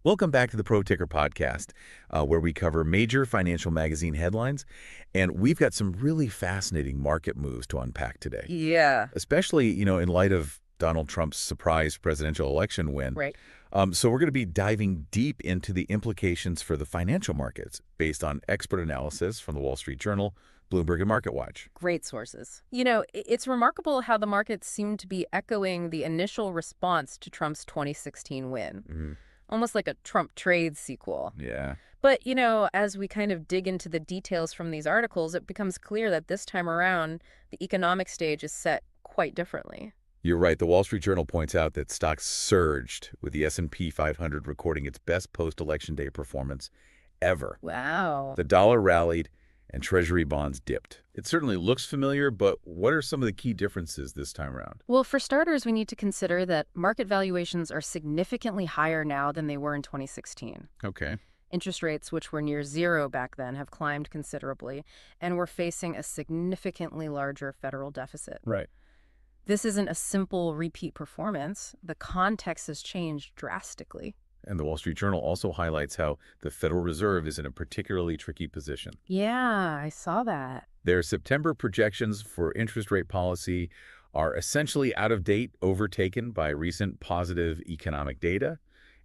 Welcome back to the Pro Ticker Podcast, where we cover major financial magazine headlines. And we've got some really fascinating market moves to unpack today, Yeah, especially, in light of Donald Trump's surprise presidential election win. right. So we're going to be diving deep into the implications for the financial markets based on expert analysis from the Wall Street Journal, Bloomberg, and MarketWatch. Great sources. It's remarkable how the markets seem to be echoing the initial response to Trump's 2016 win, Mhm. almost like a Trump trade sequel. Yeah. But, as we kind of dig into the details from these articles, it becomes clear that this time around, the economic stage is set quite differently. You're right. The Wall Street Journal points out that stocks surged, with the S&P 500 recording its best post-election day performance ever. Wow. The dollar rallied and Treasury bonds dipped. It certainly looks familiar, but what are some of the key differences this time around? Well, for starters, we need to consider that market valuations are significantly higher now than they were in 2016. Okay. Interest rates, which were near zero back then, have climbed considerably, and we're facing a significantly larger federal deficit. Right. This isn't a simple repeat performance. The context has changed drastically. And the Wall Street Journal also highlights how the Federal Reserve is in a particularly tricky position. Yeah, I saw that. Their September projections for interest rate policy are essentially out of date, overtaken by recent positive economic data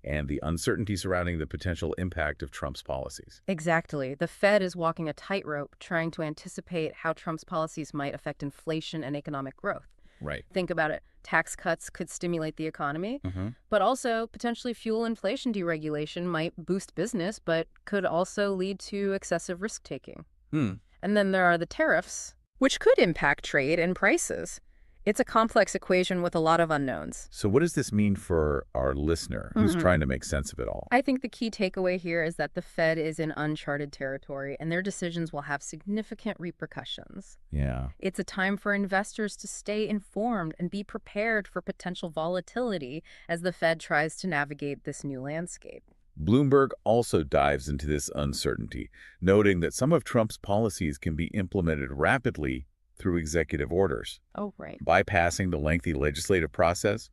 and the uncertainty surrounding the potential impact of Trump's policies. Exactly. The Fed is walking a tightrope, trying to anticipate how Trump's policies might affect inflation and economic growth. Right. Think about it. Tax cuts could stimulate the economy, Mm-hmm. but also potentially fuel inflation. Deregulation might boost business, but could also lead to excessive risk-taking. Hmm. And then there are the tariffs, which could impact trade and prices. It's a complex equation with a lot of unknowns. So what does this mean for our listener who's trying to make sense of it all? I think the key takeaway here is that the Fed is in uncharted territory, and their decisions will have significant repercussions. Yeah. It's a time for investors to stay informed and be prepared for potential volatility as the Fed tries to navigate this new landscape. Bloomberg also dives into this uncertainty, noting that some of Trump's policies can be implemented rapidly through executive orders, Oh, right. bypassing the lengthy legislative process.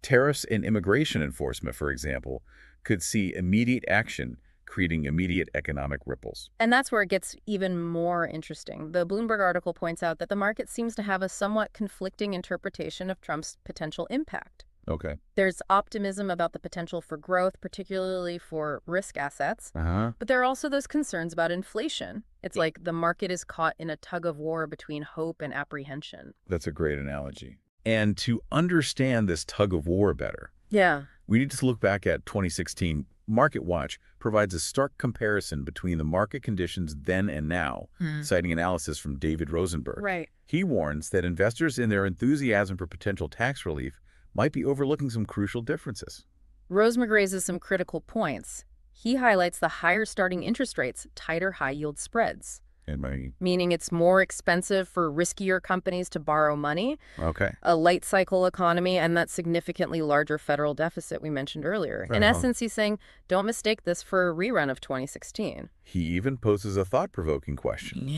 Tariffs and immigration enforcement, for example, could see immediate action, creating immediate economic ripples. And that's where it gets even more interesting. The Bloomberg article points out that the market seems to have a somewhat conflicting interpretation of Trump's potential impact. Okay. There's optimism about the potential for growth, particularly for risk assets, Uh-huh. but there are also those concerns about inflation. It's like the market is caught in a tug of war between hope and apprehension. That's a great analogy. And to understand this tug of war better, Yeah. we need to look back at 2016. MarketWatch provides a stark comparison between the market conditions then and now, citing analysis from David Rosenberg. Right. He warns that investors in their enthusiasm for potential tax relief might be overlooking some crucial differences. Rosemary raises some critical points. He highlights the higher starting interest rates, tighter high-yield spreads, meaning it's more expensive for riskier companies to borrow money, Okay. a late cycle economy, and that significantly larger federal deficit we mentioned earlier. In essence, he's saying, don't mistake this for a rerun of 2016. He even poses a thought-provoking question.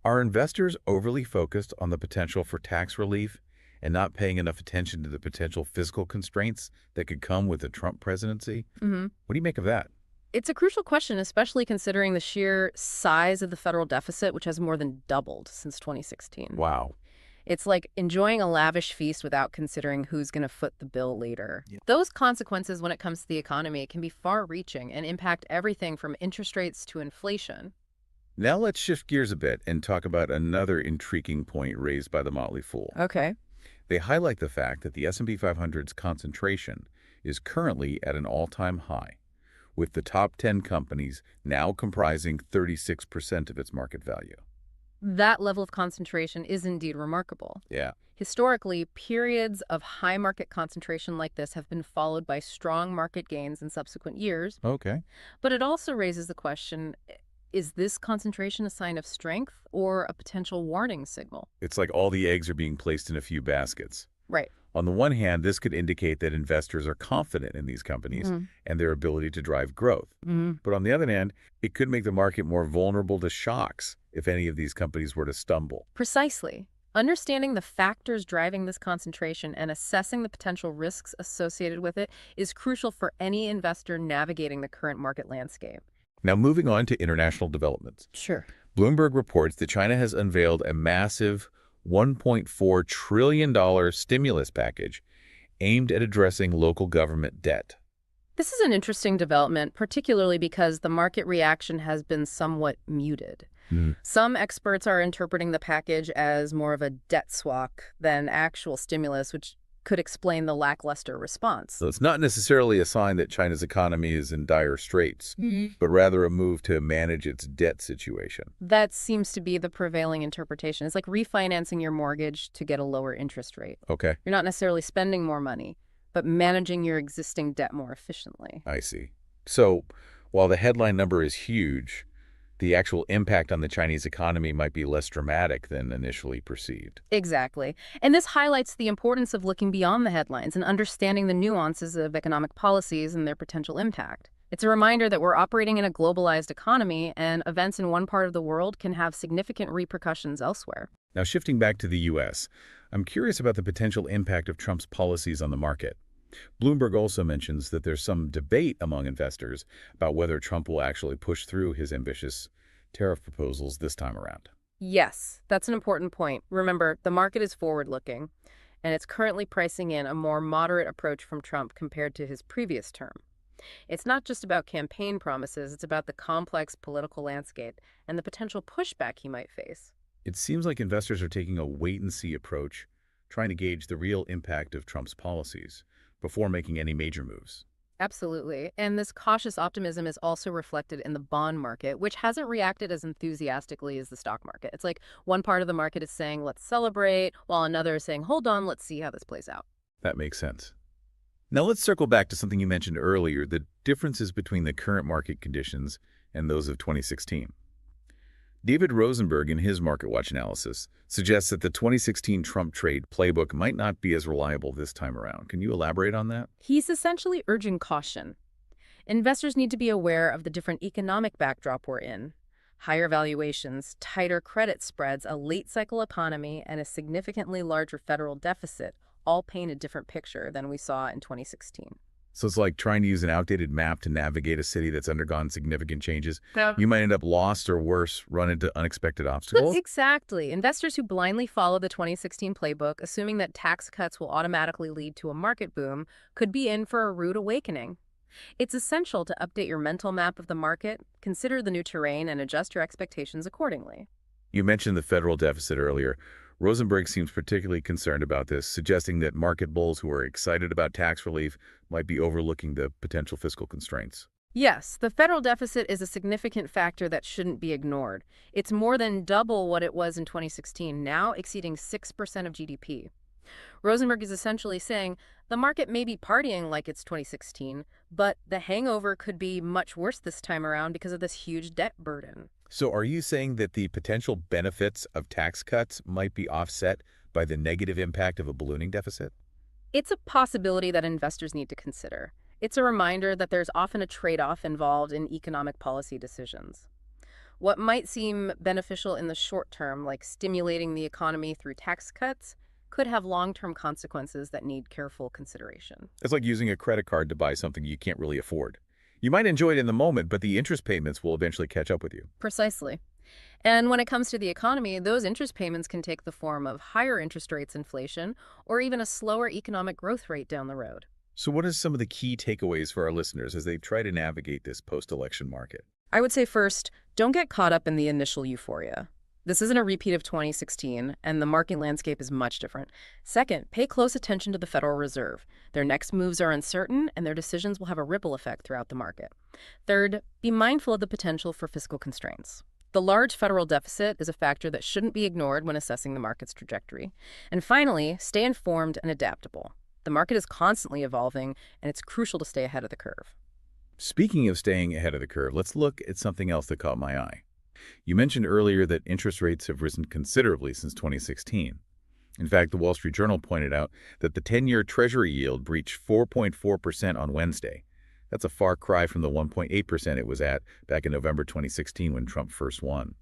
Are investors overly focused on the potential for tax relief and not paying enough attention to the potential fiscal constraints that could come with the Trump presidency? Mm-hmm. What do you make of that? It's a crucial question, especially considering the sheer size of the federal deficit, which has more than doubled since 2016. Wow. It's like enjoying a lavish feast without considering who's going to foot the bill later. Those consequences when it comes to the economy can be far-reaching and impact everything from interest rates to inflation. Now let's shift gears a bit and talk about another intriguing point raised by the Motley Fool. Okay. They highlight the fact that the S&P 500's concentration is currently at an all-time high, with the top 10 companies now comprising 36% of its market value. That level of concentration is indeed remarkable. Yeah. Historically, periods of high market concentration like this have been followed by strong market gains in subsequent years, Okay. but it also raises the question, is this concentration a sign of strength or a potential warning signal? It's like all the eggs are being placed in a few baskets. Right. On the one hand, this could indicate that investors are confident in these companies and their ability to drive growth. But on the other hand, it could make the market more vulnerable to shocks if any of these companies were to stumble. Precisely. Understanding the factors driving this concentration and assessing the potential risks associated with it is crucial for any investor navigating the current market landscape. Now, moving on to international developments. Sure. Bloomberg reports that China has unveiled a massive $1.4 trillion stimulus package aimed at addressing local government debt. This is an interesting development, particularly because the market reaction has been somewhat muted. Some experts are interpreting the package as more of a debt swap than actual stimulus, which could explain the lackluster response. So it's not necessarily a sign that China's economy is in dire straits, but rather a move to manage its debt situation. That seems to be the prevailing interpretation. It's like refinancing your mortgage to get a lower interest rate. Okay, You're not necessarily spending more money, but managing your existing debt more efficiently. I see. So while the headline number is huge, the actual impact on the Chinese economy might be less dramatic than initially perceived. Exactly. And this highlights the importance of looking beyond the headlines and understanding the nuances of economic policies and their potential impact. It's a reminder that we're operating in a globalized economy, and events in one part of the world can have significant repercussions elsewhere. Now, shifting back to the U.S., I'm curious about the potential impact of Trump's policies on the market. Bloomberg also mentions that there's some debate among investors about whether Trump will actually push through his ambitious tariff proposals this time around. Yes, that's an important point. Remember, the market is forward-looking, and it's currently pricing in a more moderate approach from Trump compared to his previous term. It's not just about campaign promises, it's about the complex political landscape and the potential pushback he might face. It seems like investors are taking a wait-and-see approach, trying to gauge the real impact of Trump's policies before making any major moves. Absolutely. And this cautious optimism is also reflected in the bond market, which hasn't reacted as enthusiastically as the stock market. It's like one part of the market is saying, let's celebrate, while another is saying, hold on, let's see how this plays out. That makes sense. Now let's circle back to something you mentioned earlier, the differences between the current market conditions and those of 2016. David Rosenberg, in his MarketWatch analysis, suggests that the 2016 Trump trade playbook might not be as reliable this time around. Can you elaborate on that? He's essentially urging caution. Investors need to be aware of the different economic backdrop we're in. Higher valuations, tighter credit spreads, a late-cycle economy, and a significantly larger federal deficit all paint a different picture than we saw in 2016. So it's like trying to use an outdated map to navigate a city that's undergone significant changes. Yeah. You might end up lost or worse, run into unexpected obstacles. Exactly. Investors who blindly follow the 2016 playbook, assuming that tax cuts will automatically lead to a market boom, could be in for a rude awakening. It's essential to update your mental map of the market, consider the new terrain, and adjust your expectations accordingly. You mentioned the federal deficit earlier. Rosenberg seems particularly concerned about this, suggesting that market bulls who are excited about tax relief might be overlooking the potential fiscal constraints. Yes, the federal deficit is a significant factor that shouldn't be ignored. It's more than double what it was in 2016, now exceeding 6% of GDP. Rosenberg is essentially saying the market may be partying like it's 2016, but the hangover could be much worse this time around because of this huge debt burden. So are you saying that the potential benefits of tax cuts might be offset by the negative impact of a ballooning deficit? It's a possibility that investors need to consider. It's a reminder that there's often a trade-off involved in economic policy decisions. What might seem beneficial in the short term, like stimulating the economy through tax cuts, could have long-term consequences that need careful consideration. It's like using a credit card to buy something you can't really afford. You might enjoy it in the moment, but the interest payments will eventually catch up with you. Precisely. And when it comes to the economy, those interest payments can take the form of higher interest rates, inflation, or even a slower economic growth rate down the road. So what are some of the key takeaways for our listeners as they try to navigate this post-election market? I would say first, don't get caught up in the initial euphoria. This isn't a repeat of 2016, and the market landscape is much different. Second, pay close attention to the Federal Reserve. Their next moves are uncertain, and their decisions will have a ripple effect throughout the market. Third, be mindful of the potential for fiscal constraints. The large federal deficit is a factor that shouldn't be ignored when assessing the market's trajectory. And finally, stay informed and adaptable. The market is constantly evolving, and it's crucial to stay ahead of the curve. Speaking of staying ahead of the curve, let's look at something else that caught my eye. You mentioned earlier that interest rates have risen considerably since 2016. In fact, the Wall Street Journal pointed out that the 10-year Treasury yield breached 4.4% on Wednesday, That's a far cry from the 1.8% it was at back in November 2016 when Trump first won.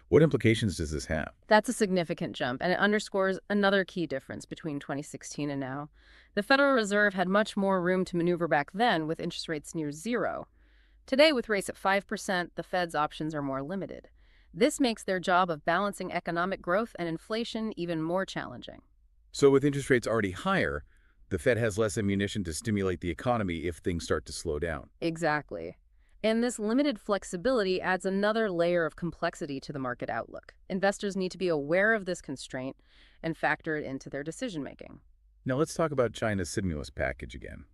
What implications does this have? That's a significant jump, and it underscores another key difference between 2016 and now. The Federal Reserve had much more room to maneuver back then with interest rates near zero. Today, with rates at 5%, the Fed's options are more limited. This makes their job of balancing economic growth and inflation even more challenging. So with interest rates already higher, the Fed has less ammunition to stimulate the economy if things start to slow down. Exactly. And this limited flexibility adds another layer of complexity to the market outlook. Investors need to be aware of this constraint and factor it into their decision-making. Now let's talk about China's stimulus package again.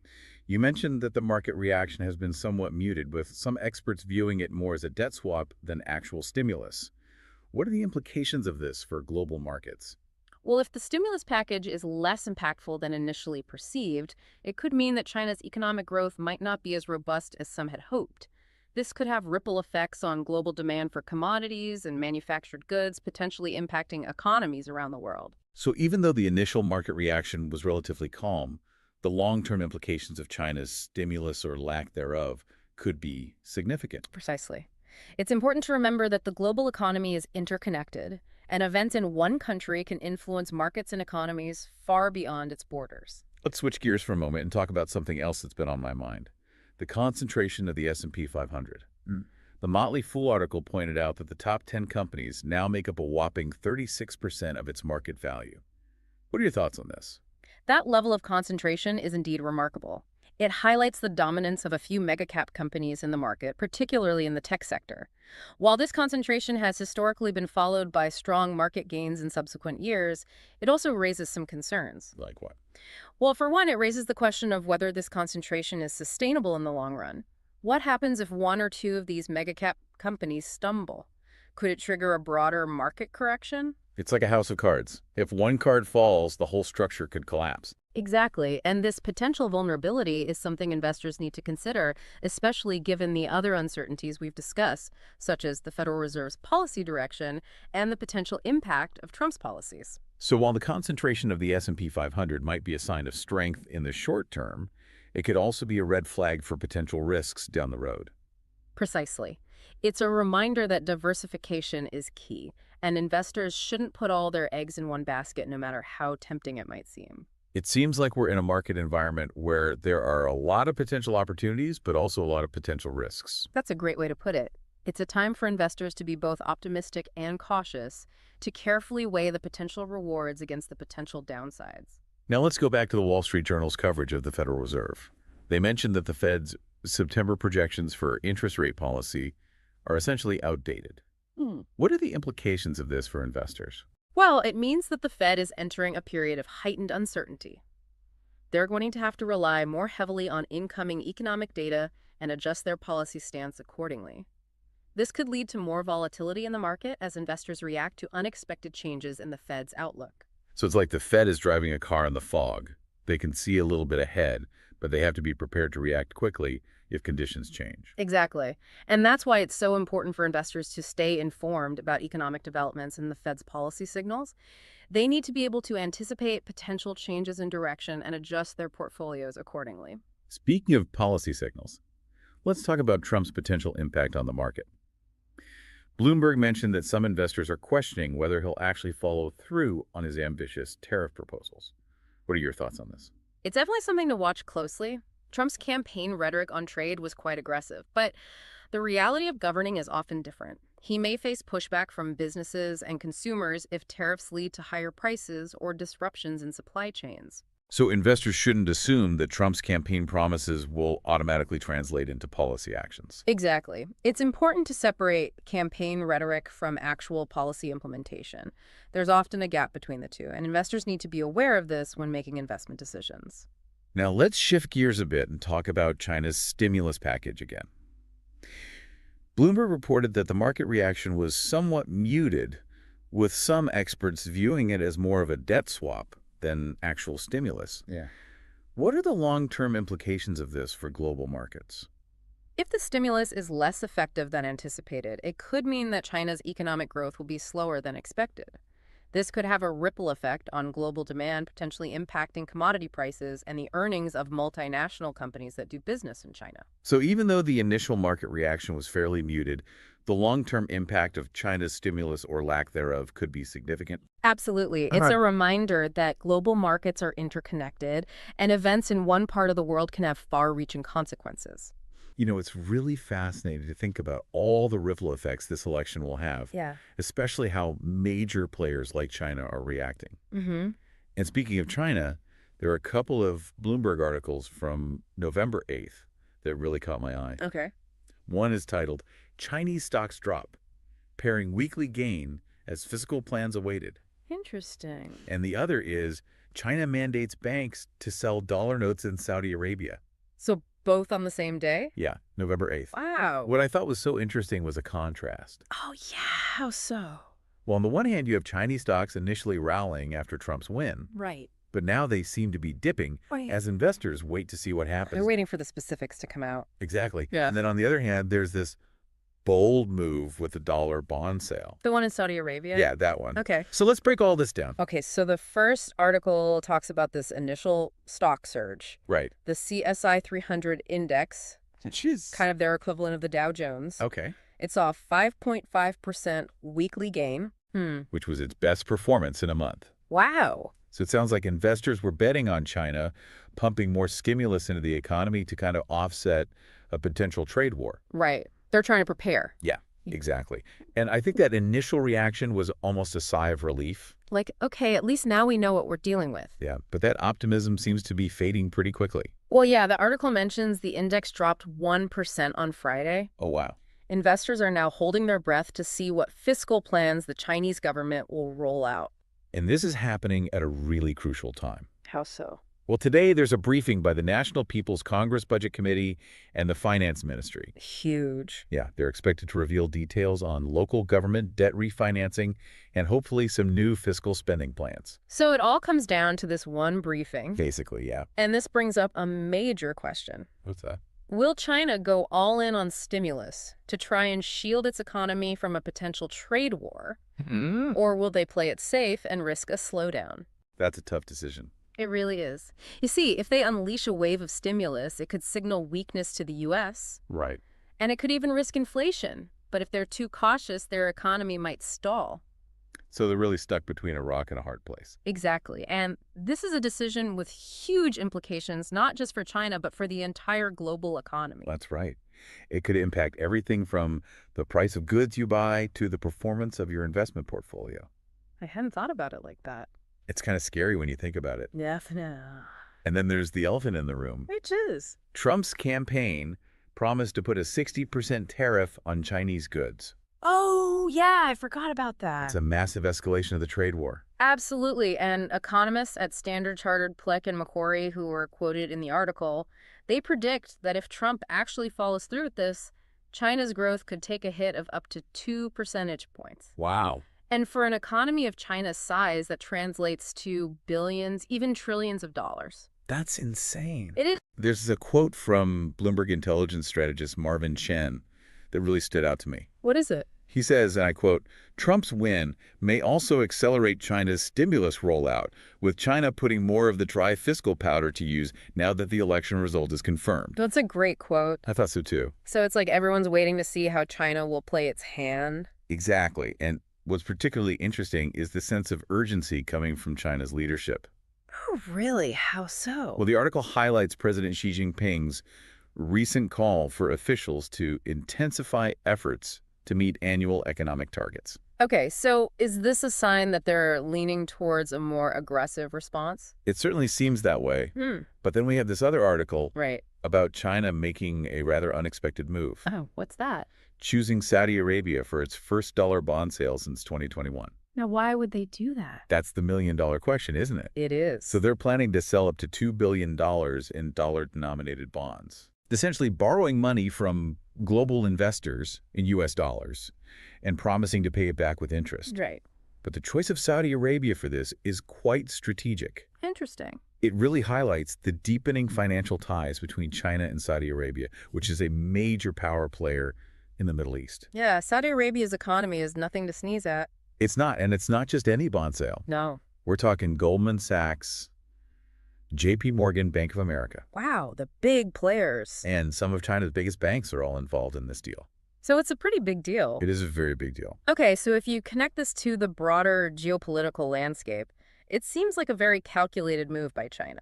You mentioned that the market reaction has been somewhat muted, with some experts viewing it more as a debt swap than actual stimulus. What are the implications of this for global markets? Well, if the stimulus package is less impactful than initially perceived, it could mean that China's economic growth might not be as robust as some had hoped. This could have ripple effects on global demand for commodities and manufactured goods, potentially impacting economies around the world. So even though the initial market reaction was relatively calm, the long-term implications of China's stimulus or lack thereof could be significant. Precisely. It's important to remember that the global economy is interconnected, and events in one country can influence markets and economies far beyond its borders. Let's switch gears for a moment and talk about something else that's been on my mind: the concentration of the S&P 500. The Motley Fool article pointed out that the top 10 companies now make up a whopping 36% of its market value. What are your thoughts on this? That level of concentration is indeed remarkable. It highlights the dominance of a few mega-cap companies in the market, particularly in the tech sector. While this concentration has historically been followed by strong market gains in subsequent years, it also raises some concerns. Like what? Well, for one, it raises the question of whether this concentration is sustainable in the long run. What happens if one or two of these mega-cap companies stumble? Could it trigger a broader market correction? It's like a house of cards. If one card falls, the whole structure could collapse. Exactly, and this potential vulnerability is something investors need to consider, especially given the other uncertainties we've discussed, such as the Federal Reserve's policy direction and the potential impact of Trump's policies. So while the concentration of the S&P 500 might be a sign of strength in the short term, it could also be a red flag for potential risks down the road. Precisely. It's a reminder that diversification is key, and investors shouldn't put all their eggs in one basket, no matter how tempting it might seem. It seems like we're in a market environment where there are a lot of potential opportunities, but also a lot of potential risks. That's a great way to put it. It's a time for investors to be both optimistic and cautious, to carefully weigh the potential rewards against the potential downsides. Now let's go back to the Wall Street Journal's coverage of the Federal Reserve. They mentioned that the Fed's September projections for interest rate policy are essentially outdated. What are the implications of this for investors? Well, it means that the Fed is entering a period of heightened uncertainty. They're going to have to rely more heavily on incoming economic data and adjust their policy stance accordingly. This could lead to more volatility in the market as investors react to unexpected changes in the Fed's outlook. So it's like the Fed is driving a car in the fog. They can see a little bit ahead, but they have to be prepared to react quickly if conditions change. Exactly. And that's why it's so important for investors to stay informed about economic developments and the Fed's policy signals. They need to be able to anticipate potential changes in direction and adjust their portfolios accordingly. Speaking of policy signals, let's talk about Trump's potential impact on the market. Bloomberg mentioned that some investors are questioning whether he'll actually follow through on his ambitious tariff proposals. What are your thoughts on this? It's definitely something to watch closely. Trump's campaign rhetoric on trade was quite aggressive, but the reality of governing is often different. He may face pushback from businesses and consumers if tariffs lead to higher prices or disruptions in supply chains. So investors shouldn't assume that Trump's campaign promises will automatically translate into policy actions. Exactly. It's important to separate campaign rhetoric from actual policy implementation. There's often a gap between the two, and investors need to be aware of this when making investment decisions. Now let's shift gears a bit and talk about China's stimulus package again. Bloomberg reported that the market reaction was somewhat muted, with some experts viewing it as more of a debt swap than actual stimulus. What are the long-term implications of this for global markets? If the stimulus is less effective than anticipated, it could mean that China's economic growth will be slower than expected. This could have a ripple effect on global demand, potentially impacting commodity prices and the earnings of multinational companies that do business in China. So even though the initial market reaction was fairly muted, the long-term impact of China's stimulus or lack thereof could be significant. Absolutely. It's a reminder that global markets are interconnected, and events in one part of the world can have far-reaching consequences. You know, it's really fascinating to think about all the ripple effects this election will have, Yeah. especially how major players like China are reacting. Mm-hmm. And speaking of China, there are a couple of Bloomberg articles from November 8th that really caught my eye. Okay. One is titled, Chinese Stocks Drop, Pairing Weekly Gain as Fiscal Plans Awaited. Interesting. And the other is, China mandates banks to sell dollar notes in Saudi Arabia. So both on the same day? Yeah, November 8th. Wow. What I thought was so interesting was a contrast. Oh, yeah. How so? Well, on the one hand, you have Chinese stocks initially rallying after Trump's win, Right. but now they seem to be dipping Right. as investors wait to see what They're happens. waiting for the specifics to come out. Exactly. Yeah. And then on the other hand, there's this bold move with the dollar bond sale. The one in Saudi Arabia? Yeah, that one. Okay. So let's break all this down. Okay, so the first article talks about this initial stock surge. Right. The CSI 300 index, Jeez. kind of their equivalent of the Dow Jones. Okay. It saw a 5.5% weekly gain. Which was its best performance in a month. Wow. So it sounds like investors were betting on China, pumping more stimulus into the economy to kind of offset a potential trade war. Right. They're trying to prepare. Yeah, exactly. And I think that initial reaction was almost a sigh of relief. Like, okay, at least now we know what we're dealing with. Yeah, but that optimism seems to be fading pretty quickly. Well, yeah, the article mentions the index dropped 1% on Friday. Oh, wow. Investors are now holding their breath to see what fiscal plans the Chinese government will roll out. And this is happening at a really crucial time. How so? Well, today there's a briefing by the National People's Congress Budget Committee and the Finance Ministry. Huge. Yeah, they're expected to reveal details on local government debt refinancing and hopefully some new fiscal spending plans. So it all comes down to this one briefing. Basically, yeah. And this brings up a major question. What's that? Will China go all in on stimulus to try and shield its economy from a potential trade war? Or will they play it safe and risk a slowdown? That's a tough decision. It really is. You see, if they unleash a wave of stimulus, it could signal weakness to the U.S., Right. and it could even risk inflation. But if they're too cautious, their economy might stall. So they're really stuck between a rock and a hard place. Exactly. And this is a decision with huge implications, not just for China, but for the entire global economy. That's right. It could impact everything from the price of goods you buy to the performance of your investment portfolio. I hadn't thought about it like that. It's kind of scary when you think about it. Yeah, no. And then there's the elephant in the room. Which is? Trump's campaign promised to put a 60% tariff on Chinese goods. Oh, yeah, I forgot about that. It's a massive escalation of the trade war. Absolutely. And economists at Standard Chartered, Pleck and Macquarie, who were quoted in the article, they predict that if Trump actually follows through with this, China's growth could take a hit of up to 2 percentage points. Wow. And for an economy of China's size, that translates to billions, even trillions of dollars. That's insane. It is. There's a quote from Bloomberg intelligence strategist Marvin Chen that really stood out to me. What is it? He says, and I quote, Trump's win may also accelerate China's stimulus rollout, with China putting more of the dry fiscal powder to use now that the election result is confirmed. That's a great quote. I thought so too. So it's like everyone's waiting to see how China will play its hand. Exactly. And what's particularly interesting is the sense of urgency coming from China's leadership. Oh, really? How so? Well, the article highlights President Xi Jinping's recent call for officials to intensify efforts to meet annual economic targets. Okay, so is this a sign that they're leaning towards a more aggressive response? It certainly seems that way. But then we have this other article Right. about China making a rather unexpected move, Oh, what's that? choosing Saudi Arabia for its first dollar bond sale since 2021. Now, why would they do that? That's the million-dollar question, isn't it? It is. So they're planning to sell up to $2 billion in dollar-denominated bonds, essentially borrowing money from global investors in U.S. dollars and promising to pay it back with interest. Right. But the choice of Saudi Arabia for this is quite strategic. Interesting. It really highlights the deepening financial ties between China and Saudi Arabia, which is a major power player in the Middle East. Yeah, Saudi Arabia's economy is nothing to sneeze at. It's not, and it's not just any bond sale. No. We're talking Goldman Sachs, J.P. Morgan, Bank of America, Wow, the big players. and some of China's biggest banks are all involved in this deal. So it's a pretty big deal. It is a very big deal. Okay, so if you connect this to the broader geopolitical landscape, it seems like a very calculated move by China.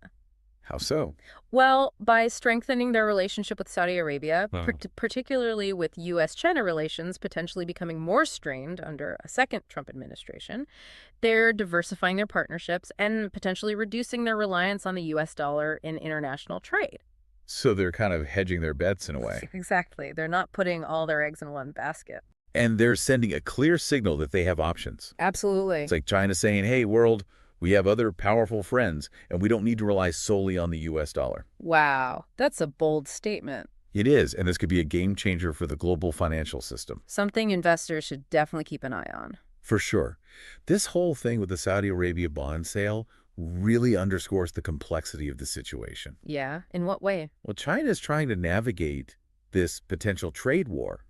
How so? Well, by strengthening their relationship with Saudi Arabia, Uh-huh. particularly with U.S.-China relations potentially becoming more strained under a second Trump administration, they're diversifying their partnerships and potentially reducing their reliance on the U.S. dollar in international trade. So they're kind of hedging their bets in a way. Exactly. They're not putting all their eggs in one basket. And they're sending a clear signal that they have options. Absolutely. It's like China saying, hey, world, we have other powerful friends, and we don't need to rely solely on the U.S. dollar. Wow, that's a bold statement. It is, and this could be a game changer for the global financial system. Something investors should definitely keep an eye on. For sure. This whole thing with the Saudi Arabia bond sale really underscores the complexity of the situation. Yeah, in what way? Well, China is trying to navigate this potential trade war,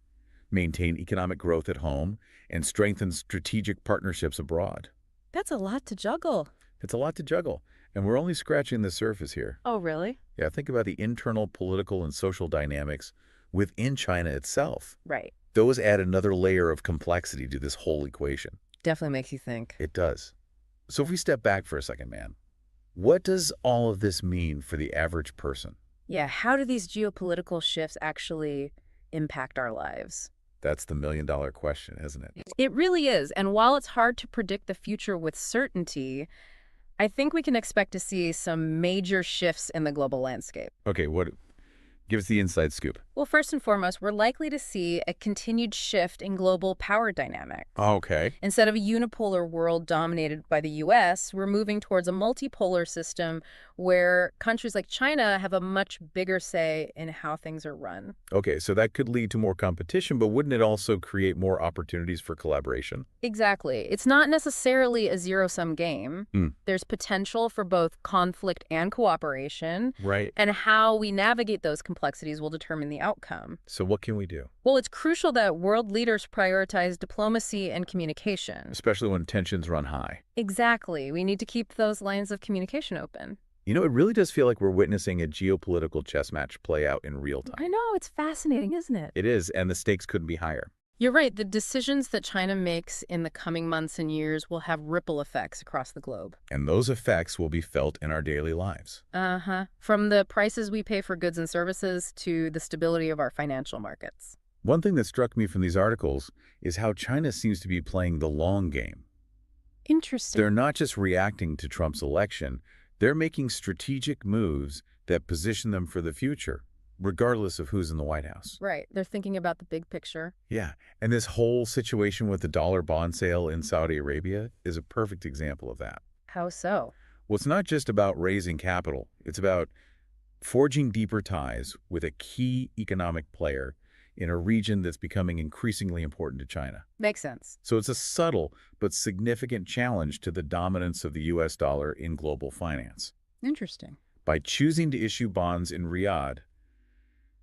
maintain economic growth at home, and strengthen strategic partnerships abroad. That's a lot to juggle. It's a lot to juggle, and we're only scratching the surface here. Oh, really? Yeah, think about the internal political and social dynamics within China itself. Right. Those add another layer of complexity to this whole equation. Definitely makes you think. It does. So if we step back for a second, man, what does all of this mean for the average person? Yeah, how do these geopolitical shifts actually impact our lives? That's the million-dollar question, isn't it? It really is. And while it's hard to predict the future with certainty, I think we can expect to see some major shifts in the global landscape. Okay, give us the inside scoop. Well, first and foremost, we're likely to see a continued shift in global power dynamics. Okay. Instead of a unipolar world dominated by the U.S., we're moving towards a multipolar system where countries like China have a much bigger say in how things are run. Okay, so that could lead to more competition, but wouldn't it also create more opportunities for collaboration? Exactly. It's not necessarily a zero-sum game. There's potential for both conflict and cooperation, Right. and how we navigate those complexities will determine the outcome. So what can we do? Well, it's crucial that world leaders prioritize diplomacy and communication. Especially when tensions run high. Exactly. We need to keep those lines of communication open. You know, it really does feel like we're witnessing a geopolitical chess match play out in real time. I know, it's fascinating, isn't it? It is, and the stakes couldn't be higher. You're right. The decisions that China makes in the coming months and years will have ripple effects across the globe. And those effects will be felt in our daily lives. Uh-huh. From the prices we pay for goods and services to the stability of our financial markets. One thing that struck me from these articles is how China seems to be playing the long game. Interesting. They're not just reacting to Trump's election, they're making strategic moves that position them for the future, regardless of who's in the White House. Right. They're thinking about the big picture. Yeah, and this whole situation with the dollar bond sale in Saudi Arabia is a perfect example of that. How so? Well, it's not just about raising capital. It's about forging deeper ties with a key economic player in a region that's becoming increasingly important to China. Makes sense. So it's a subtle but significant challenge to the dominance of the U.S. dollar in global finance. Interesting. By choosing to issue bonds in Riyadh,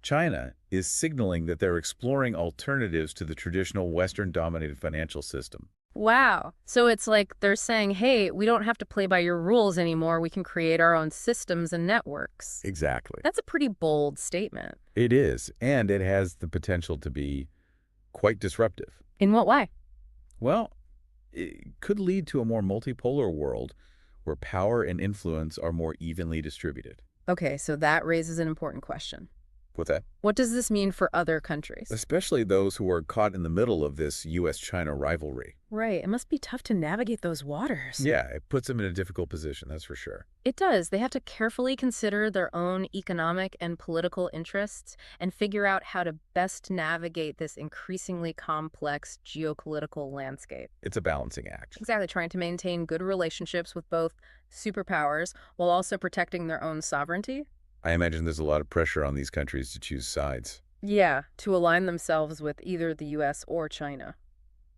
China is signaling that they're exploring alternatives to the traditional Western-dominated financial system. Wow. So it's like they're saying, hey, we don't have to play by your rules anymore. We can create our own systems and networks. Exactly. That's a pretty bold statement. It is, and it has the potential to be quite disruptive. In what way? Well, it could lead to a more multipolar world where power and influence are more evenly distributed. Okay, so that raises an important question. What's that? What does this mean for other countries? Especially those who are caught in the middle of this U.S.-China rivalry. Right. It must be tough to navigate those waters. Yeah, it puts them in a difficult position, that's for sure. It does. They have to carefully consider their own economic and political interests and figure out how to best navigate this increasingly complex geopolitical landscape. It's a balancing act. Exactly, trying to maintain good relationships with both superpowers while also protecting their own sovereignty. I imagine there's a lot of pressure on these countries to choose sides. Yeah, to align themselves with either the U.S. or China.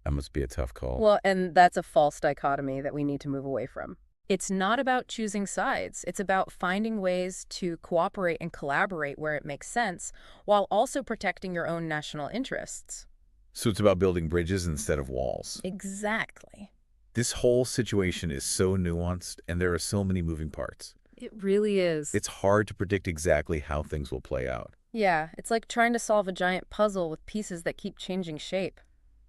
That must be a tough call. Well, and that's a false dichotomy that we need to move away from. It's not about choosing sides. It's about finding ways to cooperate and collaborate where it makes sense, while also protecting your own national interests. So it's about building bridges instead of walls. Exactly. This whole situation is so nuanced, and there are so many moving parts. It really is. It's hard to predict exactly how things will play out. Yeah, it's like trying to solve a giant puzzle with pieces that keep changing shape.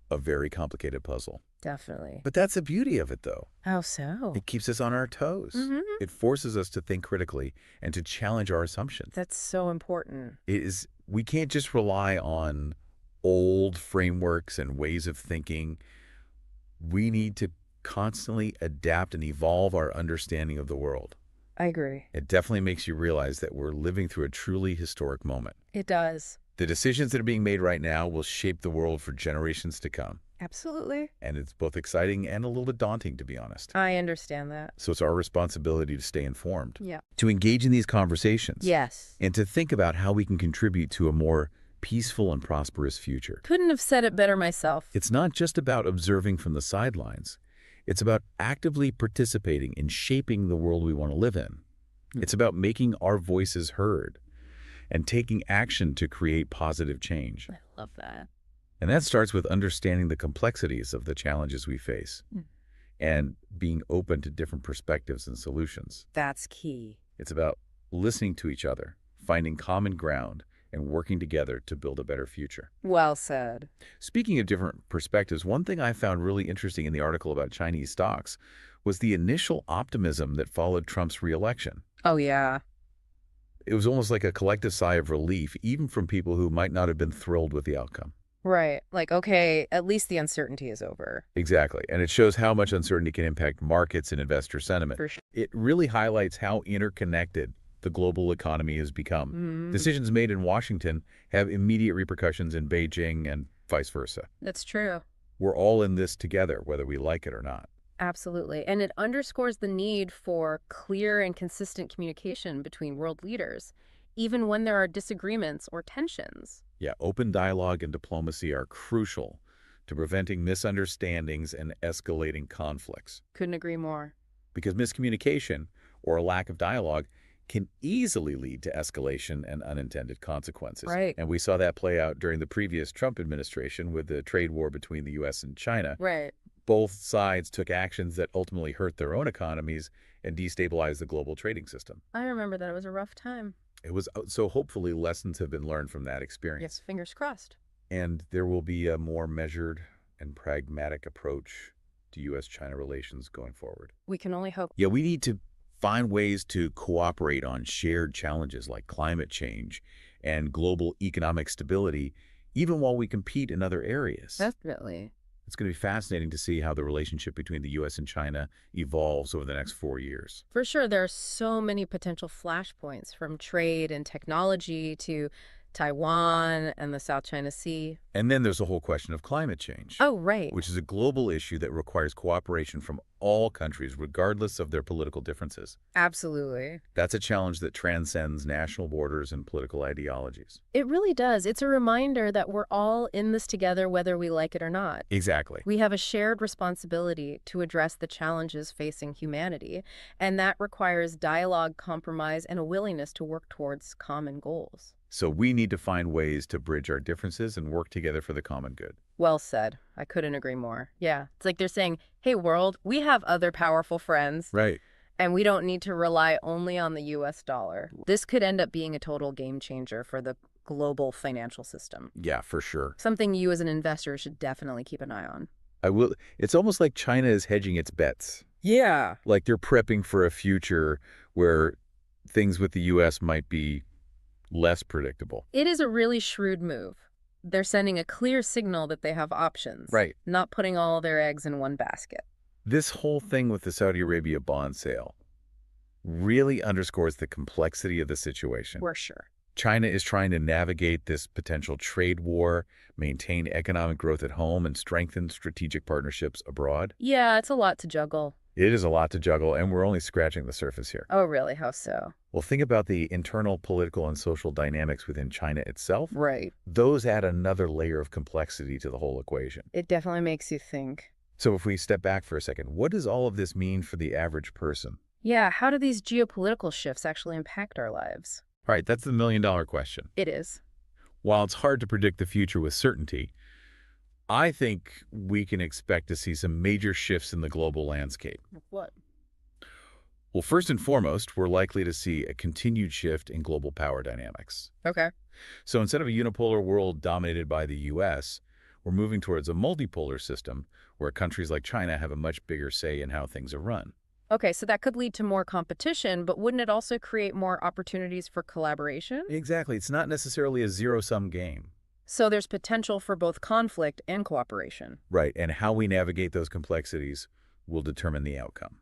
A very complicated puzzle. Definitely. But that's the beauty of it, though. How so? It keeps us on our toes. It forces us to think critically and to challenge our assumptions. That's so important. We can't just rely on old frameworks and ways of thinking. We need to constantly adapt and evolve our understanding of the world. I agree. It definitely makes you realize that we're living through a truly historic moment. It does. The decisions that are being made right now will shape the world for generations to come. Absolutely. And it's both exciting and a little bit daunting, to be honest. I understand that. So it's our responsibility to stay informed, Yeah. to engage in these conversations, Yes. and to think about how we can contribute to a more peaceful and prosperous future. Couldn't have said it better myself. It's not just about observing from the sidelines. It's about actively participating in shaping the world we want to live in. It's about making our voices heard and taking action to create positive change. I love that. And that starts with understanding the complexities of the challenges we face and being open to different perspectives and solutions. That's key. It's about listening to each other, finding common ground, and working together to build a better future. Well said. Speaking of different perspectives, one thing I found really interesting in the article about Chinese stocks was the initial optimism that followed Trump's re-election. Oh, yeah. It was almost like a collective sigh of relief, even from people who might not have been thrilled with the outcome. Right. Like, okay, at least the uncertainty is over. Exactly. And it shows how much uncertainty can impact markets and investor sentiment. For sure. It really highlights how interconnected the global economy has become. Decisions made in Washington have immediate repercussions in Beijing and vice versa. That's true. We're all in this together, whether we like it or not. Absolutely. And it underscores the need for clear and consistent communication between world leaders, even when there are disagreements or tensions. Yeah, open dialogue and diplomacy are crucial to preventing misunderstandings and escalating conflicts. Couldn't agree more. Because miscommunication or a lack of dialogue can easily lead to escalation and unintended consequences. Right. And we saw that play out during the previous Trump administration with the trade war between the U.S. and China. Right. Both sides took actions that ultimately hurt their own economies and destabilized the global trading system. I remember that it was a rough time. It was so hopefully lessons have been learned from that experience. Yes, fingers crossed. And there will be a more measured and pragmatic approach to U.S.-China relations going forward. We can only hope. Yeah, we need to find ways to cooperate on shared challenges like climate change and global economic stability, even while we compete in other areas. Definitely. It's going to be fascinating to see how the relationship between the U.S. and China evolves over the next 4 years. For sure, there are so many potential flashpoints from trade and technology to Taiwan and the South China Sea. And then there's the whole question of climate change. Oh, right. Which is a global issue that requires cooperation from all countries, regardless of their political differences. Absolutely. That's a challenge that transcends national borders and political ideologies. It really does. It's a reminder that we're all in this together, whether we like it or not. Exactly. We have a shared responsibility to address the challenges facing humanity, and that requires dialogue, compromise, and a willingness to work towards common goals. So we need to find ways to bridge our differences and work together for the common good. Well said. I couldn't agree more. Yeah. It's like they're saying, hey, world, we have other powerful friends. Right. And we don't need to rely only on the U.S. dollar. This could end up being a total game changer for the global financial system. Yeah, for sure. Something you as an investor should definitely keep an eye on. It's almost like China is hedging its bets. Yeah. Like they're prepping for a future where things with the U.S. might be less predictable. It is a really shrewd move. They're sending a clear signal that they have options. Right. Not putting all their eggs in one basket. This whole thing with the Saudi Arabia bond sale really underscores the complexity of the situation. For sure. China is trying to navigate this potential trade war, maintain economic growth at home, and strengthen strategic partnerships abroad. Yeah, it's a lot to juggle. It is a lot to juggle, and we're only scratching the surface here. Oh, really? How so? Well, think about the internal political and social dynamics within China itself. Right. Those add another layer of complexity to the whole equation. It definitely makes you think. So if we step back for a second, what does all of this mean for the average person? Yeah, how do these geopolitical shifts actually impact our lives? All right, that's the million-dollar question. It is. While it's hard to predict the future with certainty, I think we can expect to see some major shifts in the global landscape. What? Well, first and foremost, we're likely to see a continued shift in global power dynamics. Okay. So instead of a unipolar world dominated by the U.S., we're moving towards a multipolar system where countries like China have a much bigger say in how things are run. Okay, so that could lead to more competition, but wouldn't it also create more opportunities for collaboration? Exactly. It's not necessarily a zero-sum game. So there's potential for both conflict and cooperation. Right, and how we navigate those complexities will determine the outcome.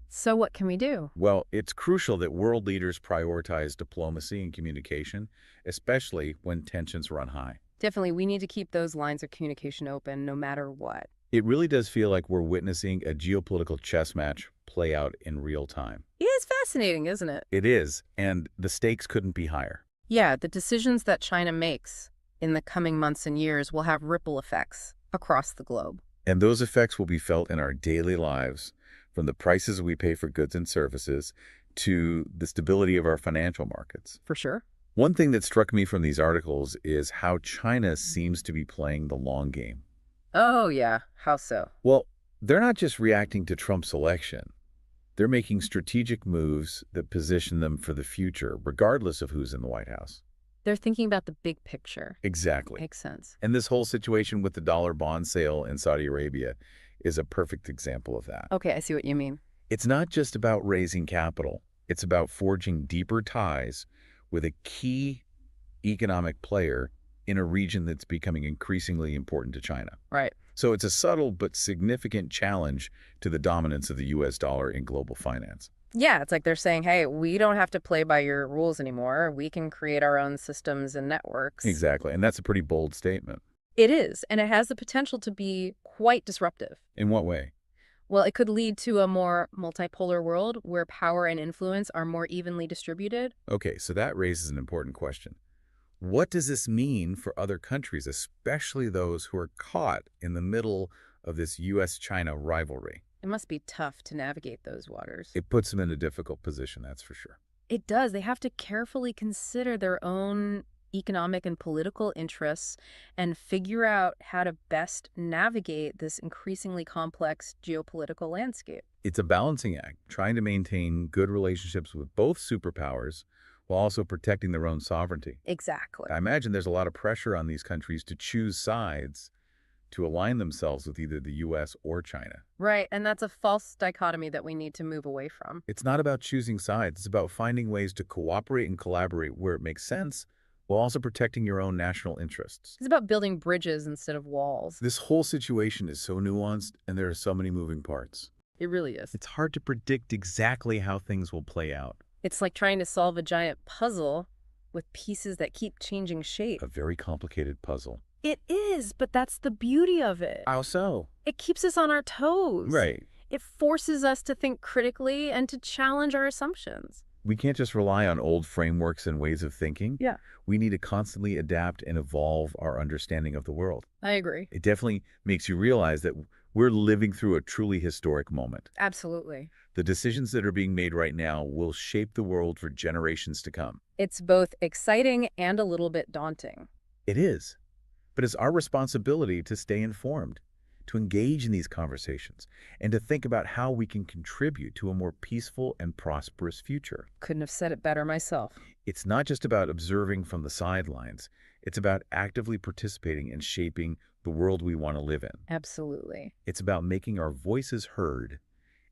So what can we do? Well, it's crucial that world leaders prioritize diplomacy and communication, especially when tensions run high. Definitely, we need to keep those lines of communication open no matter what. It really does feel like we're witnessing a geopolitical chess match play out in real time. It is fascinating, isn't it? It is, and the stakes couldn't be higher. Yeah, the decisions that China makes in the coming months and years will have ripple effects across the globe. And those effects will be felt in our daily lives, from the prices we pay for goods and services to the stability of our financial markets. For sure. One thing that struck me from these articles is how China seems to be playing the long game. Oh, yeah. How so? Well, they're not just reacting to Trump's election. They're making strategic moves that position them for the future, regardless of who's in the White House. They're thinking about the big picture. Exactly. Makes sense. And this whole situation with the dollar bond sale in Saudi Arabia is a perfect example of that. Okay, I see what you mean. It's not just about raising capital. It's about forging deeper ties with a key economic player in a region that's becoming increasingly important to China. Right. So it's a subtle but significant challenge to the dominance of the U.S. dollar in global finance. Yeah, it's like they're saying, hey, we don't have to play by your rules anymore. We can create our own systems and networks. Exactly, and that's a pretty bold statement. It is, and it has the potential to be quite disruptive. In what way? Well, it could lead to a more multipolar world where power and influence are more evenly distributed. Okay, so that raises an important question. What does this mean for other countries, especially those who are caught in the middle of this U.S.-China rivalry? It must be tough to navigate those waters. It puts them in a difficult position, that's for sure. It does. They have to carefully consider their own economic and political interests and figure out how to best navigate this increasingly complex geopolitical landscape. It's a balancing act, trying to maintain good relationships with both superpowers while also protecting their own sovereignty. Exactly. I imagine there's a lot of pressure on these countries to choose sides to align themselves with either the U.S. or China. Right, and that's a false dichotomy that we need to move away from. It's not about choosing sides. It's about finding ways to cooperate and collaborate where it makes sense while also protecting your own national interests. It's about building bridges instead of walls. This whole situation is so nuanced and there are so many moving parts. It really is. It's hard to predict exactly how things will play out. It's like trying to solve a giant puzzle with pieces that keep changing shape. A very complicated puzzle. It is, but that's the beauty of it. How so? It keeps us on our toes. Right. It forces us to think critically and to challenge our assumptions. We can't just rely on old frameworks and ways of thinking. Yeah. We need to constantly adapt and evolve our understanding of the world. I agree. It definitely makes you realize that we're living through a truly historic moment. Absolutely. The decisions that are being made right now will shape the world for generations to come. It's both exciting and a little bit daunting. It is. But it's our responsibility to stay informed, to engage in these conversations, and to think about how we can contribute to a more peaceful and prosperous future. Couldn't have said it better myself. It's not just about observing from the sidelines. It's about actively participating and shaping the world we want to live in. Absolutely. It's about making our voices heard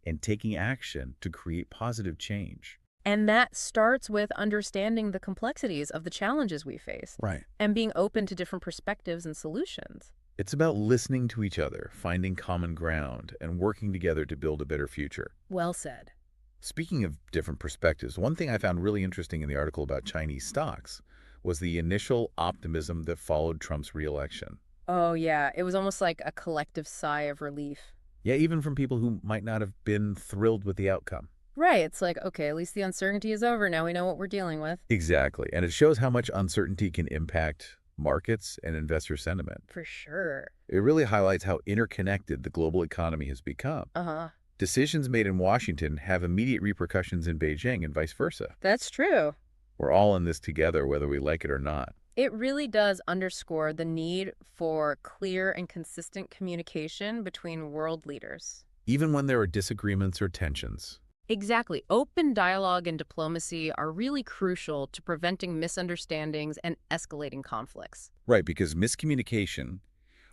and taking action to create positive change. And that starts with understanding the complexities of the challenges we face. Right. And being open to different perspectives and solutions. It's about listening to each other, finding common ground, and working together to build a better future. Well said. Speaking of different perspectives, one thing I found really interesting in the article about Chinese stocks was the initial optimism that followed Trump's re-election. Oh, yeah. It was almost like a collective sigh of relief. Yeah, even from people who might not have been thrilled with the outcome. Right. It's like, okay, at least the uncertainty is over. Now we know what we're dealing with. Exactly. And it shows how much uncertainty can impact markets and investor sentiment. For sure. It really highlights how interconnected the global economy has become. Uh-huh. Decisions made in Washington have immediate repercussions in Beijing and vice versa. That's true. We're all in this together, whether we like it or not. It really does underscore the need for clear and consistent communication between world leaders. Even when there are disagreements or tensions. Exactly. Open dialogue and diplomacy are really crucial to preventing misunderstandings and escalating conflicts. Right, because miscommunication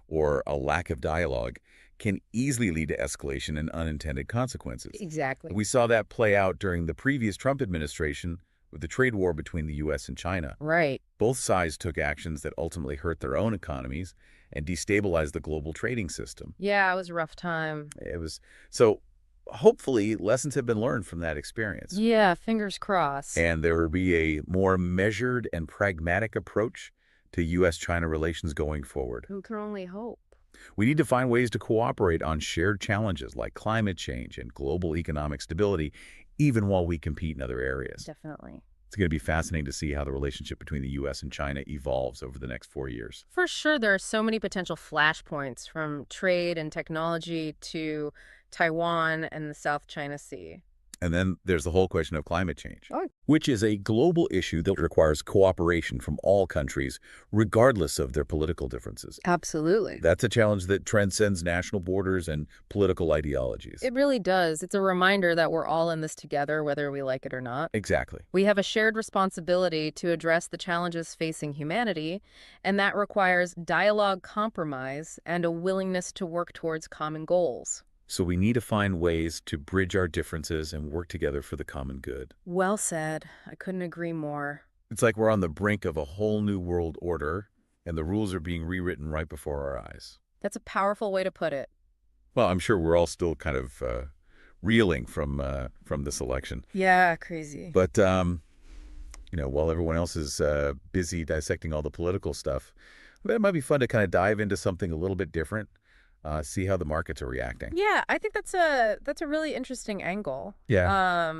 or a lack of dialogue can easily lead to escalation and unintended consequences. Exactly. We saw that play out during the previous Trump administration with the trade war between the U.S. and China. Right. Both sides took actions that ultimately hurt their own economies and destabilized the global trading system. Yeah, it was a rough time. It was so hopefully lessons have been learned from that experience. Yeah, fingers crossed. And there will be a more measured and pragmatic approach to U.S.-China relations going forward. Who can only hope? We need to find ways to cooperate on shared challenges like climate change and global economic stability, even while we compete in other areas. Definitely. It's going to be fascinating to see how the relationship between the U.S. and China evolves over the next 4 years. For sure, there are so many potential flashpoints from trade and technology to Taiwan and the South China Sea. And then there's the whole question of climate change, Oh. which is a global issue that requires cooperation from all countries, regardless of their political differences. Absolutely. That's a challenge that transcends national borders and political ideologies. It really does. It's a reminder that we're all in this together, whether we like it or not. Exactly. We have a shared responsibility to address the challenges facing humanity, and that requires dialogue, compromise, and a willingness to work towards common goals. So we need to find ways to bridge our differences and work together for the common good. Well said. I couldn't agree more. It's like we're on the brink of a whole new world order, and the rules are being rewritten right before our eyes. That's a powerful way to put it. Well, I'm sure we're all still kind of reeling from this election. Yeah, crazy. But, while everyone else is busy dissecting all the political stuff, it might be fun to kind of dive into something a little bit different, see how the markets are reacting. Yeah, I think that's a really interesting angle. Yeah.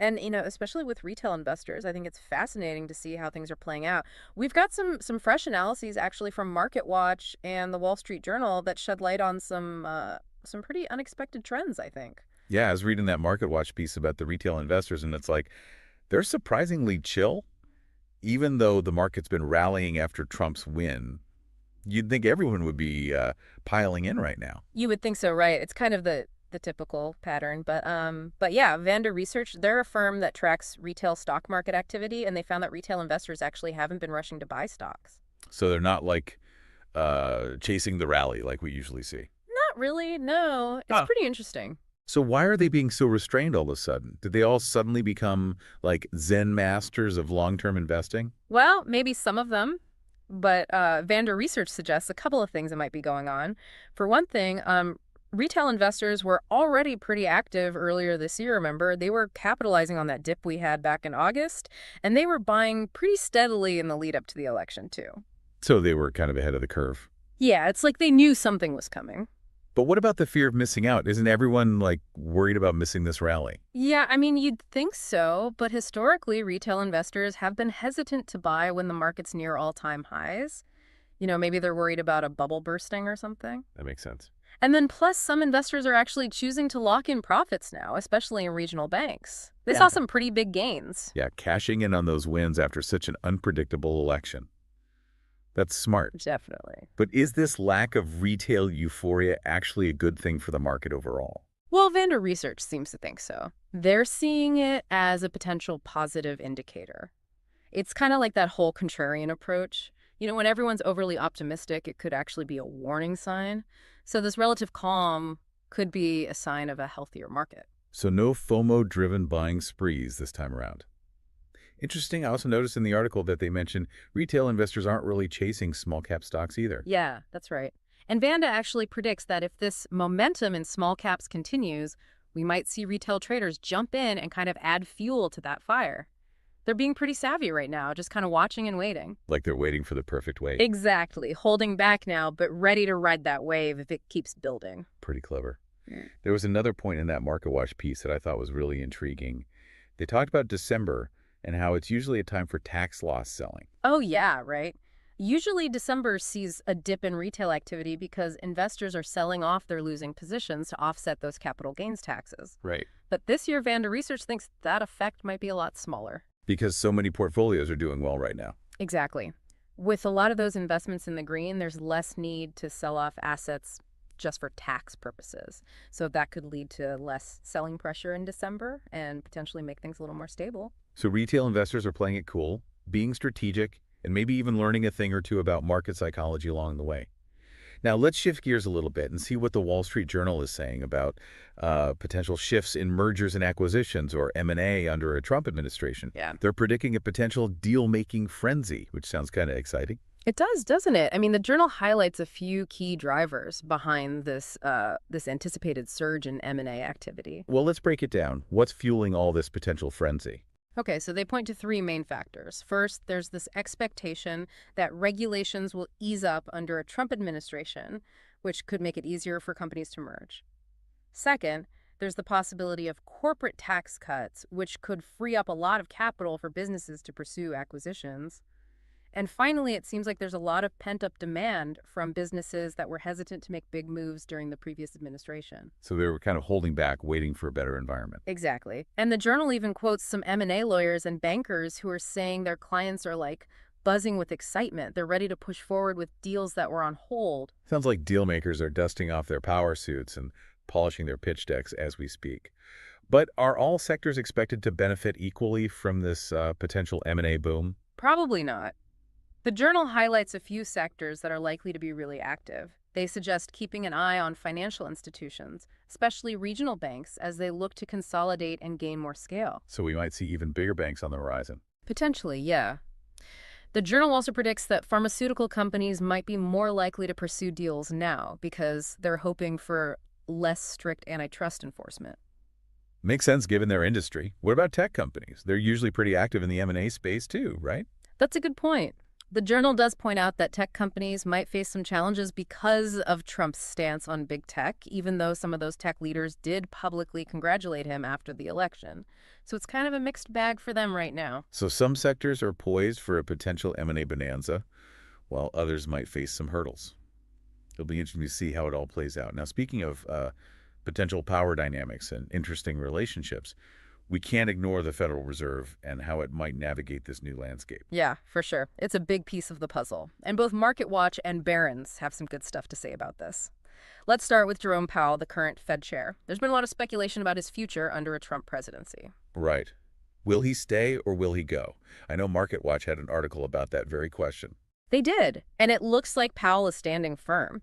And especially with retail investors, I think it's fascinating to see how things are playing out. We've got some fresh analyses actually from MarketWatch and the Wall Street Journal that shed light on some pretty unexpected trends, I think. Yeah, I was reading that MarketWatch piece about the retail investors, and it's like they're surprisingly chill, even though the market's been rallying after Trump's win. You'd think everyone would be piling in right now. You would think so, right? It's kind of the typical pattern, but yeah, Vanda Research, they're a firm that tracks retail stock market activity, and they found that retail investors actually haven't been rushing to buy stocks. So they're not like chasing the rally like we usually see. Not really, no. It's pretty interesting. So why are they being so restrained all of a sudden? Did they all suddenly become like Zen masters of long-term investing? Well, maybe some of them. But Vanda Research suggests a couple of things that might be going on. For one thing, retail investors were already pretty active earlier this year, remember? They were capitalizing on that dip we had back in August, and they were buying pretty steadily in the lead up to the election, too. So they were kind of ahead of the curve. Yeah, it's like they knew something was coming. But what about the fear of missing out? Isn't everyone like worried about missing this rally? Yeah, I mean, you'd think so, but historically, retail investors have been hesitant to buy when the market's near all-time highs. Maybe they're worried about a bubble bursting or something. That makes sense. And then plus, some investors are actually choosing to lock in profits now, especially in regional banks. They saw some pretty big gains. Yeah, cashing in on those wins after such an unpredictable election. That's smart. Definitely. But is this lack of retail euphoria actually a good thing for the market overall? Well, Vanda Research seems to think so. They're seeing it as a potential positive indicator. It's kind of like that whole contrarian approach. When everyone's overly optimistic, it could actually be a warning sign. So this relative calm could be a sign of a healthier market. So no FOMO-driven buying sprees this time around. Interesting. I also noticed in the article that they mentioned retail investors aren't really chasing small-cap stocks either. Yeah, that's right. And Vanda actually predicts that if this momentum in small caps continues, we might see retail traders jump in and kind of add fuel to that fire. They're being pretty savvy right now, just kind of watching and waiting. Like they're waiting for the perfect wave. Exactly. Holding back now, but ready to ride that wave if it keeps building. Pretty clever. Yeah. There was another point in that MarketWatch piece that I thought was really intriguing. They talked about December and how it's usually a time for tax loss selling. Oh, yeah, right. Usually December sees a dip in retail activity because investors are selling off their losing positions to offset those capital gains taxes. Right. But this year, Vanda Research thinks that effect might be a lot smaller. Because so many portfolios are doing well right now. Exactly. With a lot of those investments in the green, there's less need to sell off assets just for tax purposes. So that could lead to less selling pressure in December and potentially make things a little more stable. So retail investors are playing it cool, being strategic, and maybe even learning a thing or two about market psychology along the way. Now, let's shift gears a little bit and see what the Wall Street Journal is saying about potential shifts in mergers and acquisitions, or M&A, under a Trump administration. Yeah. They're predicting a potential deal-making frenzy, which sounds kind of exciting. It does, doesn't it? I mean, the journal highlights a few key drivers behind this anticipated surge in M&A activity. Well, let's break it down. What's fueling all this potential frenzy? Okay, so they point to three main factors. First, there's this expectation that regulations will ease up under a Trump administration, which could make it easier for companies to merge. Second, there's the possibility of corporate tax cuts, which could free up a lot of capital for businesses to pursue acquisitions. And finally, it seems like there's a lot of pent-up demand from businesses that were hesitant to make big moves during the previous administration. So they were kind of holding back, waiting for a better environment. Exactly. And the journal even quotes some M&A lawyers and bankers who are saying their clients are like buzzing with excitement. They're ready to push forward with deals that were on hold. Sounds like deal makers are dusting off their power suits and polishing their pitch decks as we speak. But are all sectors expected to benefit equally from this potential M&A boom? Probably not. The journal highlights a few sectors that are likely to be really active. They suggest keeping an eye on financial institutions, especially regional banks, as they look to consolidate and gain more scale. So we might see even bigger banks on the horizon. Potentially, yeah. The journal also predicts that pharmaceutical companies might be more likely to pursue deals now because they're hoping for less strict antitrust enforcement. Makes sense given their industry. What about tech companies? They're usually pretty active in the M&A space too, right? That's a good point. The journal does point out that tech companies might face some challenges because of Trump's stance on big tech, even though some of those tech leaders did publicly congratulate him after the election. So it's kind of a mixed bag for them right now. So some sectors are poised for a potential M&A bonanza, while others might face some hurdles. It'll be interesting to see how it all plays out. Now, speaking of potential power dynamics and interesting relationships, we can't ignore the Federal Reserve and how it might navigate this new landscape. Yeah, for sure. It's a big piece of the puzzle. And both MarketWatch and Barron's have some good stuff to say about this. Let's start with Jerome Powell, the current Fed chair. There's been a lot of speculation about his future under a Trump presidency. Right. Will he stay or will he go? I know MarketWatch had an article about that very question. They did, and it looks like Powell is standing firm.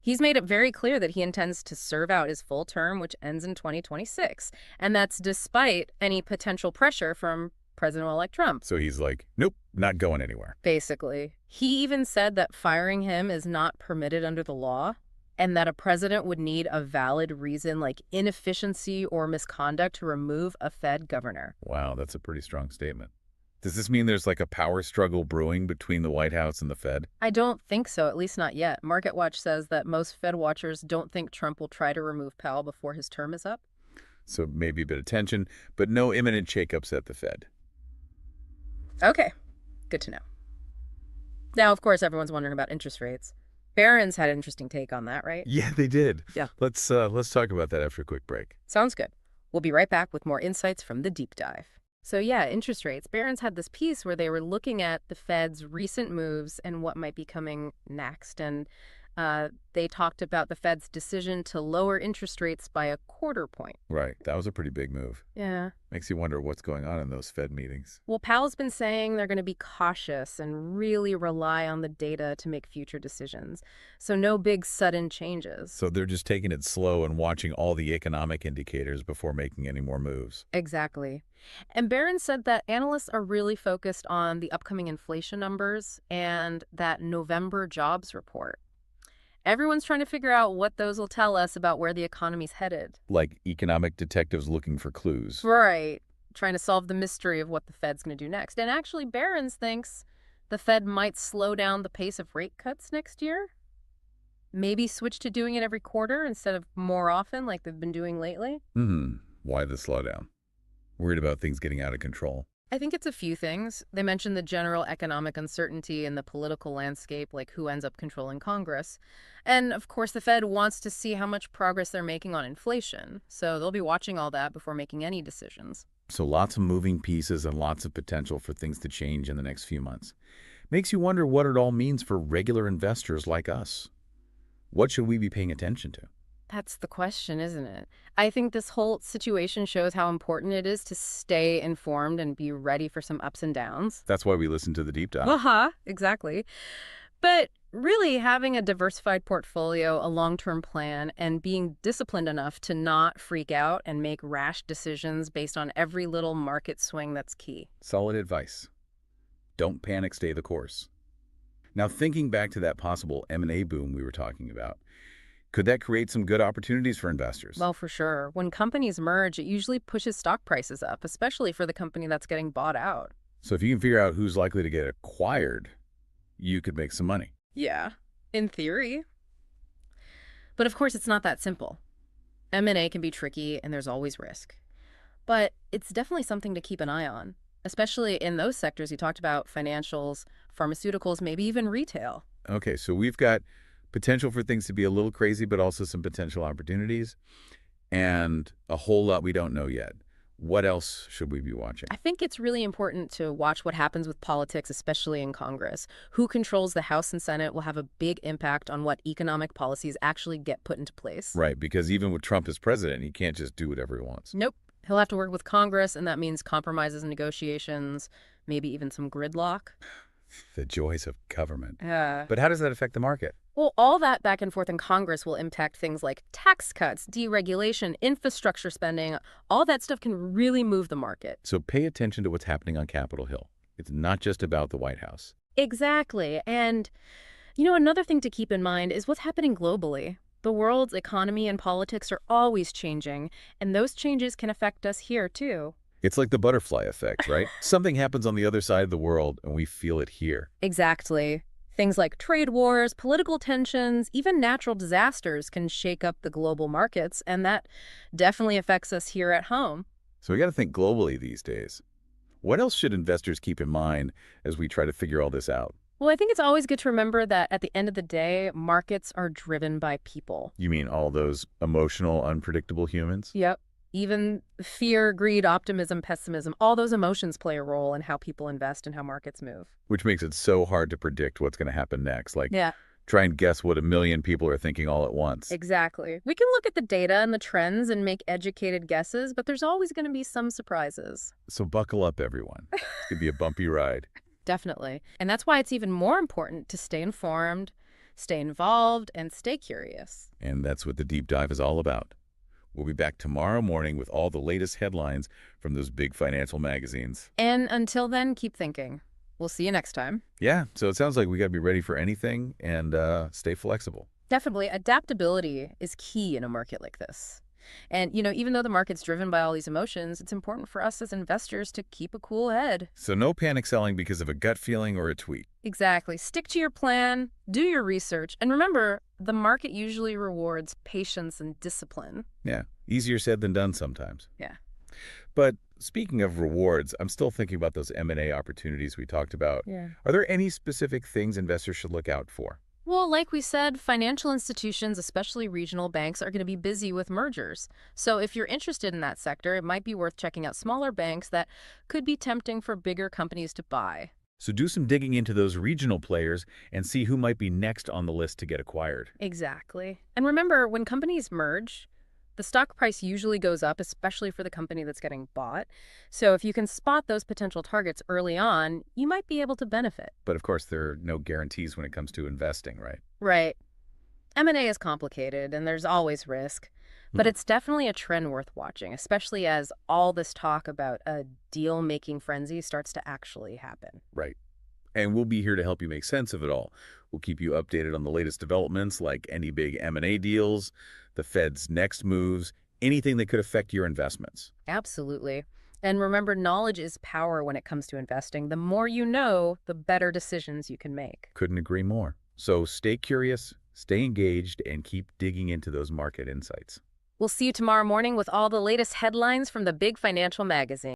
He's made it very clear that he intends to serve out his full term, which ends in 2026, and that's despite any potential pressure from President-elect Trump. So he's like, nope, not going anywhere. Basically. He even said that firing him is not permitted under the law, and that a president would need a valid reason like inefficiency or misconduct to remove a Fed governor. Wow, that's a pretty strong statement. Does this mean there's like a power struggle brewing between the White House and the Fed? I don't think so, at least not yet. MarketWatch says that most Fed watchers don't think Trump will try to remove Powell before his term is up. So maybe a bit of tension, but no imminent shakeups at the Fed. Okay, good to know. Now, of course, everyone's wondering about interest rates. Barron's had an interesting take on that, right? Yeah, they did. Yeah. Let's talk about that after a quick break. Sounds good. We'll be right back with more insights from the deep dive. So yeah, interest rates. Barron's had this piece where they were looking at the Fed's recent moves and what might be coming next. And they talked about the Fed's decision to lower interest rates by a quarter point. Right. That was a pretty big move. Yeah. Makes you wonder what's going on in those Fed meetings. Well, Powell's been saying they're going to be cautious and really rely on the data to make future decisions. So no big sudden changes. So they're just taking it slow and watching all the economic indicators before making any more moves. Exactly. And Barron said that analysts are really focused on the upcoming inflation numbers and that November jobs report. Everyone's trying to figure out what those will tell us about where the economy's headed. Like economic detectives looking for clues. Right. Trying to solve the mystery of what the Fed's going to do next. And actually, Barron's thinks the Fed might slow down the pace of rate cuts next year. Maybe switch to doing it every quarter instead of more often like they've been doing lately. Why the slowdown? Worried about things getting out of control. I think it's a few things. They mentioned the general economic uncertainty in the political landscape, like who ends up controlling Congress. And, of course, the Fed wants to see how much progress they're making on inflation. So they'll be watching all that before making any decisions. So lots of moving pieces and lots of potential for things to change in the next few months. Makes you wonder what it all means for regular investors like us. What should we be paying attention to? That's the question, isn't it? I think this whole situation shows how important it is to stay informed and be ready for some ups and downs. That's why we listen to the deep dive. Uh-huh, exactly. But really, having a diversified portfolio, a long-term plan, and being disciplined enough to not freak out and make rash decisions based on every little market swing, that's key. Solid advice. Don't panic, stay the course. Now, thinking back to that possible M&A boom we were talking about, could that create some good opportunities for investors? Well, for sure. When companies merge, it usually pushes stock prices up, especially for the company that's getting bought out. So if you can figure out who's likely to get acquired, you could make some money. Yeah, in theory. But of course, it's not that simple. M&A can be tricky, and there's always risk. But it's definitely something to keep an eye on, especially in those sectors you talked about, financials, pharmaceuticals, maybe even retail. Okay, so we've got potential for things to be a little crazy, but also some potential opportunities, and a whole lot we don't know yet. What else should we be watching? I think it's really important to watch what happens with politics, especially in Congress. Who controls the House and Senate will have a big impact on what economic policies actually get put into place. Right, because even with Trump as president, he can't just do whatever he wants. Nope. He'll have to work with Congress, and that means compromises and negotiations, maybe even some gridlock. The joys of government. Yeah. But how does that affect the market? Well, all that back and forth in Congress will impact things like tax cuts, deregulation, infrastructure spending. All that stuff can really move the market. So pay attention to what's happening on Capitol Hill. It's not just about the White House. Exactly. And, another thing to keep in mind is what's happening globally. The world's economy and politics are always changing, and those changes can affect us here, too. It's like the butterfly effect, right? Something happens on the other side of the world, and we feel it here. Exactly. Things like trade wars, political tensions, even natural disasters can shake up the global markets, and that definitely affects us here at home. So we got to think globally these days. What else should investors keep in mind as we try to figure all this out? Well, I think it's always good to remember that at the end of the day, markets are driven by people. You mean all those emotional, unpredictable humans? Yep. Even fear, greed, optimism, pessimism, all those emotions play a role in how people invest and how markets move. Which makes it so hard to predict what's going to happen next. Like, Yeah, try and guess what a million people are thinking all at once. exactly. We can look at the data and the trends and make educated guesses, but there's always going to be some surprises. So buckle up, everyone. It's going to be a bumpy ride. Definitely. And that's why it's even more important to stay informed, stay involved, and stay curious. And that's what the deep dive is all about. We'll be back tomorrow morning with all the latest headlines from those big financial magazines. And until then, keep thinking. We'll see you next time. Yeah, so it sounds like we got to be ready for anything and stay flexible. Definitely, adaptability is key in a market like this. And, even though the market's driven by all these emotions, it's important for us as investors to keep a cool head. So no panic selling because of a gut feeling or a tweet. Exactly. Stick to your plan, do your research, and remember, the market usually rewards patience and discipline. Yeah, easier said than done sometimes. Yeah. But speaking of rewards, I'm still thinking about those M&A opportunities we talked about. Yeah. Are there any specific things investors should look out for? Well, like we said, financial institutions, especially regional banks, are going to be busy with mergers. So if you're interested in that sector, it might be worth checking out smaller banks that could be tempting for bigger companies to buy. So do some digging into those regional players and see who might be next on the list to get acquired. Exactly. And remember, when companies merge, the stock price usually goes up, especially for the company that's getting bought. So if you can spot those potential targets early on, you might be able to benefit. But of course, there are no guarantees when it comes to investing, right? Right. M&A is complicated, and there's always risk. But it's definitely a trend worth watching, especially as all this talk about a deal-making frenzy starts to actually happen. Right. And we'll be here to help you make sense of it all. We'll keep you updated on the latest developments, like any big M&A deals, the Fed's next moves, anything that could affect your investments. Absolutely. And remember, knowledge is power when it comes to investing. The more you know, the better decisions you can make. Couldn't agree more. So stay curious, stay engaged, and keep digging into those market insights. We'll see you tomorrow morning with all the latest headlines from the big financial magazine.